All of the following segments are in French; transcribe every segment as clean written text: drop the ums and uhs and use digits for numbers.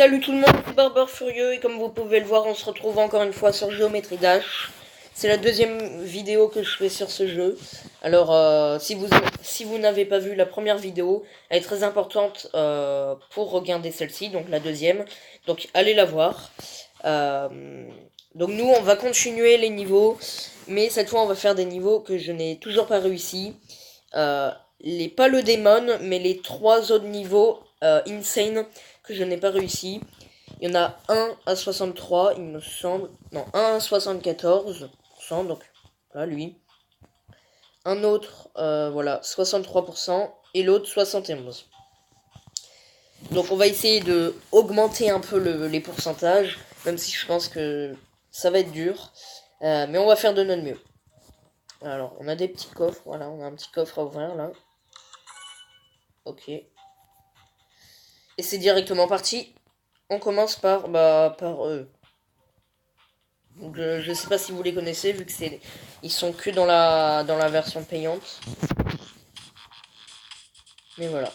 Salut tout le monde, c'est Barber Furieux et comme vous pouvez le voir, on se retrouve encore une fois sur Geometry Dash. C'est la deuxième vidéo que je fais sur ce jeu. Alors, si vous n'avez pas vu la première vidéo, elle est très importante pour regarder celle-ci, donc la deuxième. Donc, allez la voir. Donc, nous, on va continuer les niveaux, mais cette fois, on va faire des niveaux que je n'ai toujours pas réussi. Pas le démon, mais les trois autres niveaux insane que je n'ai pas réussi. Il y en a un à 63, il me semble. Non, un à 74%, donc voilà lui. Un autre, voilà, 63%, et l'autre 71%. Donc on va essayer de augmenter un peu les pourcentages, même si je pense que ça va être dur. Mais on va faire de notre mieux. Alors, on a des petits coffres, voilà, on a un petit coffre à ouvrir là. Ok. Et c'est directement parti. On commence par eux. Donc, je sais pas si vous les connaissez, vu que ils sont que dans la version payante. Mais voilà.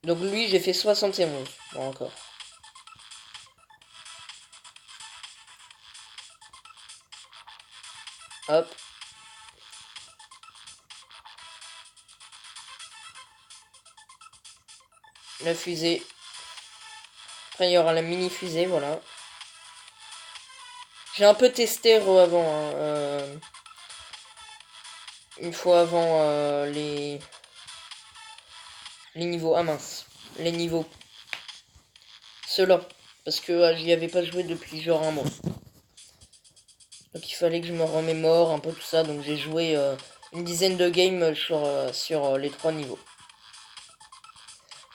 Donc lui, j'ai fait 71. Bon, encore. Hop. La fusée. Après, il y aura la mini fusée, voilà. J'ai un peu testé avant. Hein, une fois avant les niveaux. Ah mince. Les niveaux. Ceux-là. Parce que j'y avais pas joué depuis genre un mois. Donc il fallait que je me remémore un peu tout ça. Donc j'ai joué une dizaine de games sur les trois niveaux.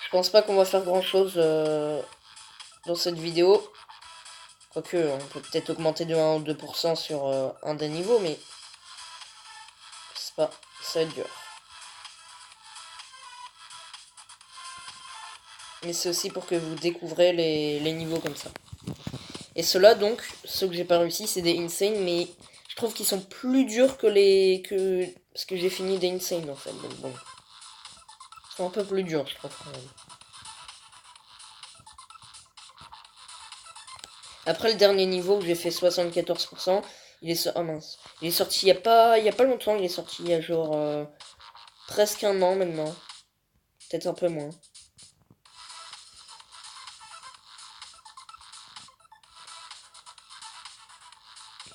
Je pense pas qu'on va faire grand chose dans cette vidéo. Quoique, on peut peut-être augmenter de 1 ou 2% sur un des niveaux, mais je sais pas, ça va être dur. Mais c'est aussi pour que vous découvrez les niveaux comme ça. Et ceux-là, donc, ceux que j'ai pas réussi, c'est des insane, mais je trouve qu'ils sont plus durs parce que j'ai fini des insane en fait. Donc bon. Ils sont un peu plus durs, je trouve quand même. Après le dernier niveau où j'ai fait 74%, oh mince. Il est sorti il y a pas longtemps, il est sorti il y a genre presque un an maintenant. Peut-être un peu moins.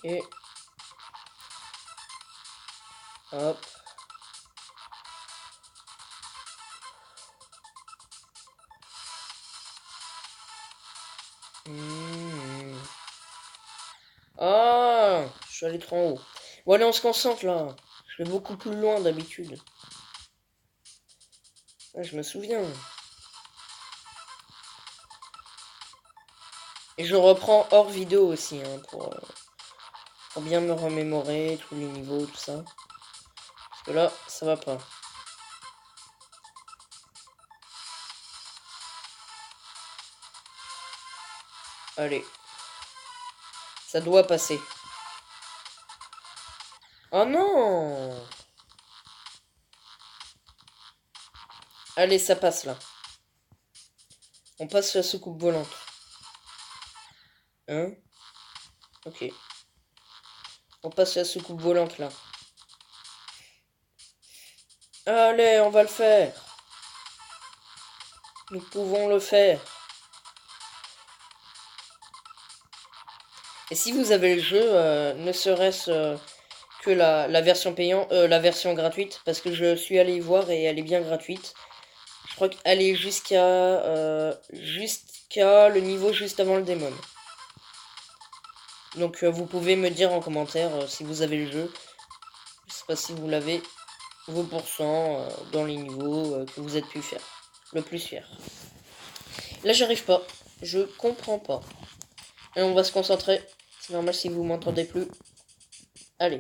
Et hop. Ah, je suis allé trop en haut. Bon allez, on se concentre là. Je vais beaucoup plus loin d'habitude. Ah, je me souviens. Et je reprends hors vidéo aussi, hein, pour bien me remémorer tous les niveaux, tout ça. Parce que là, ça va pas. Allez. Ça doit passer. Oh non! Allez, ça passe là. On passe la soucoupe volante. Hein? Ok. On passe la soucoupe volante là. Allez, on va le faire. Nous pouvons le faire. Et si vous avez le jeu, ne serait-ce que la version payante, la version gratuite, parce que je suis allé y voir et elle est bien gratuite. Je crois qu'elle est jusqu'à le niveau juste avant le démon. Donc vous pouvez me dire en commentaire si vous avez le jeu. Je sais pas si vous l'avez, vos pourcents dans les niveaux que vous êtes le plus fier. Là j'arrive pas, je comprends pas. Et on va se concentrer. C'est normal si vous m'entendez plus. Allez.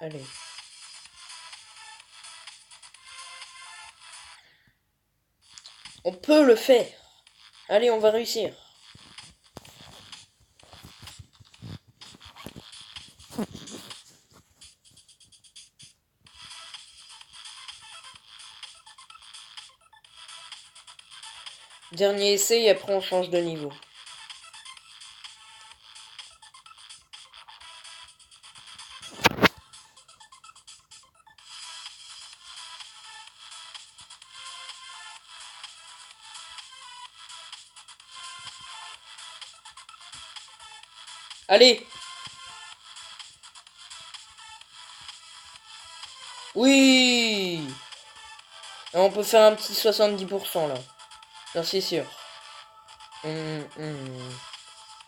Allez. On peut le faire. Allez, on va réussir. Dernier essai et après on change de niveau. Allez. Oui. On peut faire un petit 70% là. J'en suis sûr. On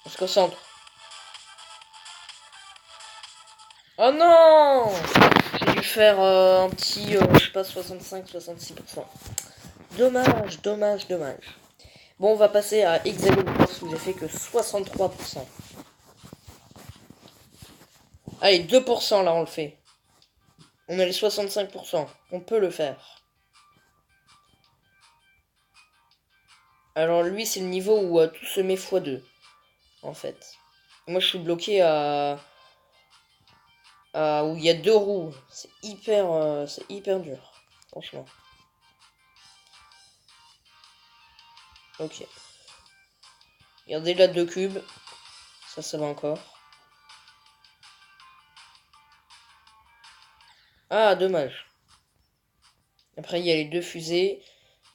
se concentre. Oh non! J'ai dû faire un petit, je sais pas, 65-66%. Dommage, dommage, dommage. Bon, on va passer à Hexagone Force où j'ai fait que 63%. Allez, 2% là, on le fait. On a les 65%. On peut le faire. Alors lui, c'est le niveau où tout se met x2. En fait. Moi, je suis bloqué à où il y a 2 roues. C'est hyper dur. Franchement. Ok. Regardez là, 2 cubes. Ça va encore. Ah, dommage. Après, il y a les 2 fusées.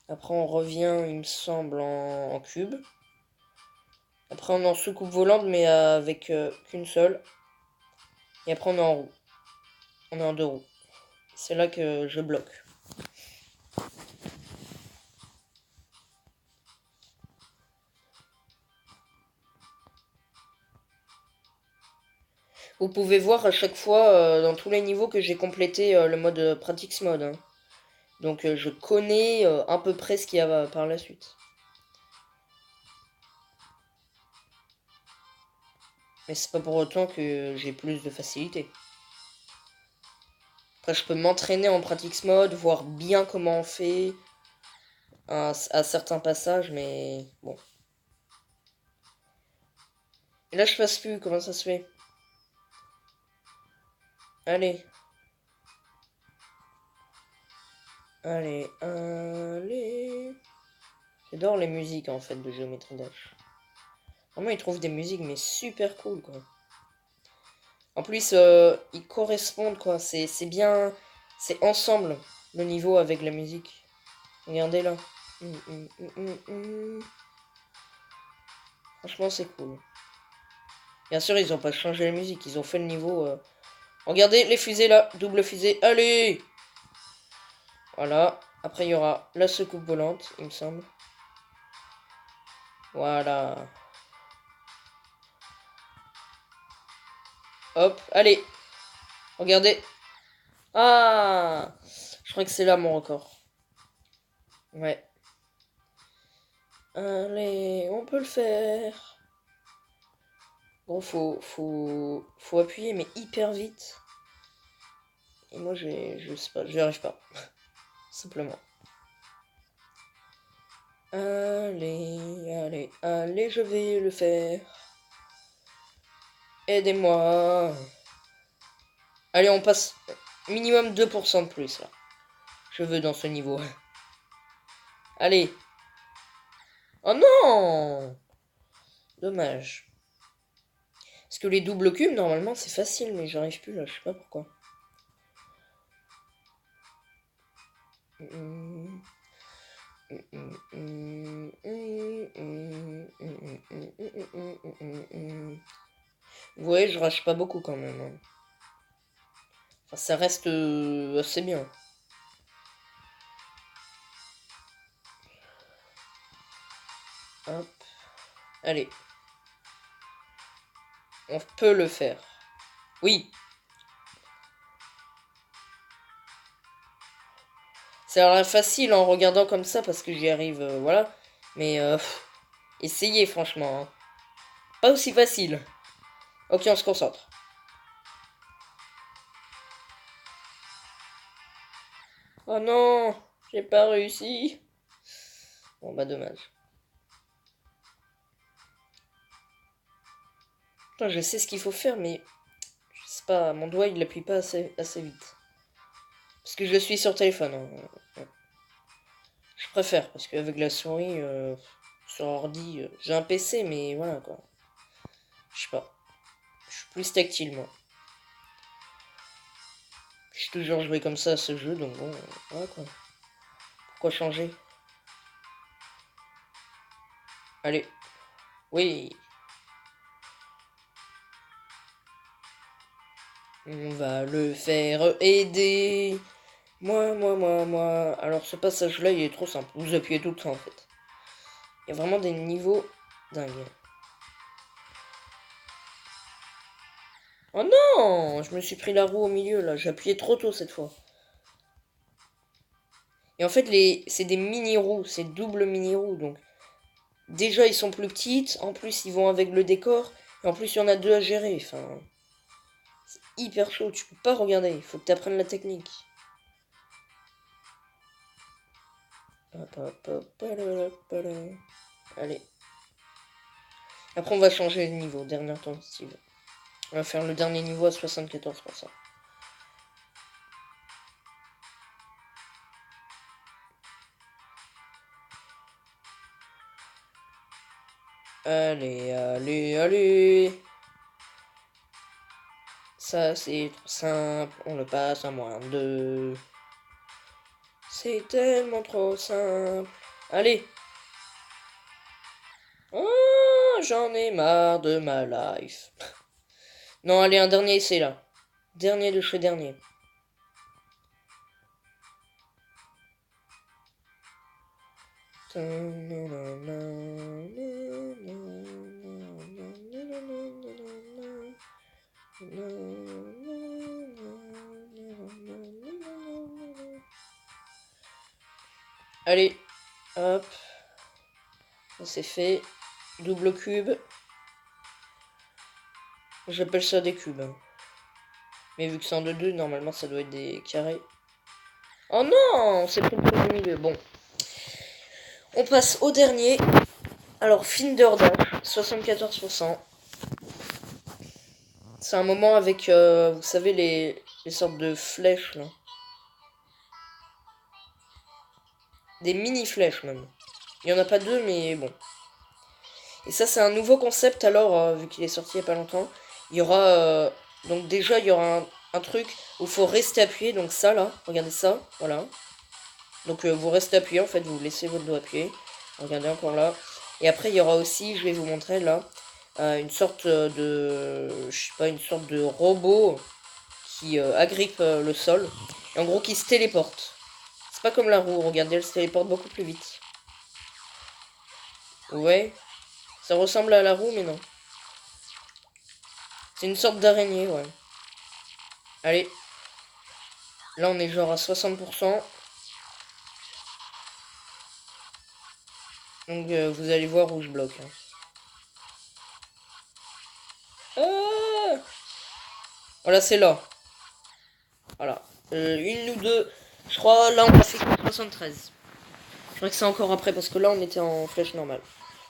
Après, on revient, il me semble, en cube. Après, on est en soucoupe volante, mais avec qu'une seule. Et après, on est en roue. On est en 2 roues. C'est là que je bloque. Vous pouvez voir à chaque fois, dans tous les niveaux, que j'ai complété le mode Practice Mode. Hein. Donc, je connais à peu près ce qu'il y a par la suite. Mais c'est pas pour autant que j'ai plus de facilité. Après, je peux m'entraîner en Practice Mode, voir bien comment on fait à certains passages, mais bon. Et là, je passe plus, comment ça se fait? Allez. Allez, allez. J'adore les musiques, en fait, de Géométrie Dash. Vraiment, ils trouvent des musiques, mais super cool, quoi. En plus, ils correspondent, quoi. C'est bien... C'est ensemble, le niveau avec la musique. Regardez là. Franchement, c'est cool. Bien sûr, ils ont pas changé la musique. Ils ont fait le niveau... Regardez les fusées là. Double fusée. Allez! Voilà. Après, il y aura la secoupe volante, il me semble. Voilà. Hop. Allez. Regardez. Ah! Je crois que c'est là mon record. Ouais. Allez, on peut le faire. Bon, faut appuyer, mais hyper vite. Et moi, je sais pas, j'y arrive pas. Simplement. Allez, allez, je vais le faire. Aidez-moi. Allez, on passe minimum 2% de plus, là. Je veux dans ce niveau. Allez. Oh non! Dommage. Parce que les doubles cubes, normalement, c'est facile, mais j'arrive plus, là. Je sais pas pourquoi. Ouais, je rage pas beaucoup quand même. Hein. Enfin, ça reste assez bien. Hop. Allez. On peut le faire. Oui. Ça a l'air facile en regardant comme ça parce que j'y arrive, voilà. Mais essayez franchement. Hein. Pas aussi facile. Ok, on se concentre. Oh non, j'ai pas réussi. Bon bah dommage. Putain, je sais ce qu'il faut faire, mais je sais pas, mon doigt il appuie pas assez vite. Parce que je suis sur téléphone. Hein. Je préfère, parce qu'avec la souris, sur ordi, j'ai un PC, mais voilà quoi. Je sais pas. Je suis plus tactile, moi. J'ai toujours joué comme ça à ce jeu, donc bon, voilà quoi. Pourquoi changer? Allez. Oui. On va le faire aider. Moi. Alors ce passage-là, il est trop simple. Vous appuyez tout le temps en fait. Il y a vraiment des niveaux dingues. Oh non! Je me suis pris la roue au milieu là. J'ai appuyé trop tôt cette fois. Et en fait, c'est des mini-roues. C'est double mini-roues. Donc déjà, ils sont plus petites. En plus, ils vont avec le décor. Et en plus, il y en a deux à gérer. Enfin, c'est hyper chaud. Tu peux pas regarder. Il faut que tu apprennes la technique. Allez. Après, on va changer de niveau. Dernière tentative. On va faire le dernier niveau à 74%. Allez. Ça, c'est trop simple. On le passe à moins de 2. C'est tellement trop simple. Allez. Oh, j'en ai marre de ma life. Non, allez, un dernier essai là. Dernier de chez dernier. Allez, hop. Ça c'est fait. Double cube. J'appelle ça des cubes. Mais vu que c'est en 2-2, normalement ça doit être des carrés. Oh non, c'est pris le truc du milieu. Bon. On passe au dernier. Alors, Finder Dash, 74%. C'est un moment avec, vous savez, les sortes de flèches, là. Des mini-flèches, même. Il n'y en a pas deux, mais bon. Et ça, c'est un nouveau concept, alors, vu qu'il est sorti il n'y a pas longtemps. Il y aura, donc déjà, il y aura un truc où il faut rester appuyé. Donc ça, là, regardez ça, voilà. Donc, vous restez appuyé, en fait, vous laissez votre doigt appuyé. Regardez encore là. Et après, il y aura aussi, je vais vous montrer, là, une sorte de, je sais pas, une sorte de robot qui agrippe le sol. Et en gros, qui se téléporte. C'est pas comme la roue, regardez, elle se téléporte beaucoup plus vite. Ouais, ça ressemble à la roue, mais non. C'est une sorte d'araignée, ouais. Allez. Là, on est genre à 60%. Donc, vous allez voir où je bloque. Hein. Ah, voilà, c'est là. Voilà. Une ou deux. Je crois, là, on a fait 73. Je crois que c'est encore après, parce que là, on était en flèche normale.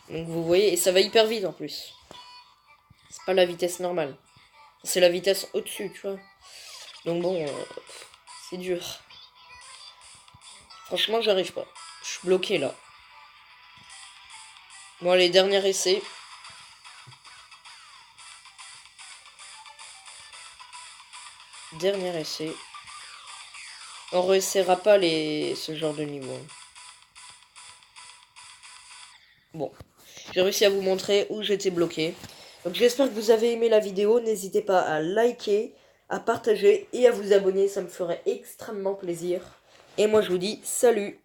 Donc, vous voyez, et ça va hyper vite, en plus. C'est pas la vitesse normale. C'est la vitesse au-dessus, tu vois. Donc bon, c'est dur. Franchement, j'arrive pas. Je suis bloqué là. Bon, allez, dernier essai. Dernier essai. On réessayera pas ce genre de niveau. Bon, j'ai réussi à vous montrer où j'étais bloqué. Donc j'espère que vous avez aimé la vidéo. N'hésitez pas à liker, à partager et à vous abonner. Ça me ferait extrêmement plaisir. Et moi, je vous dis salut!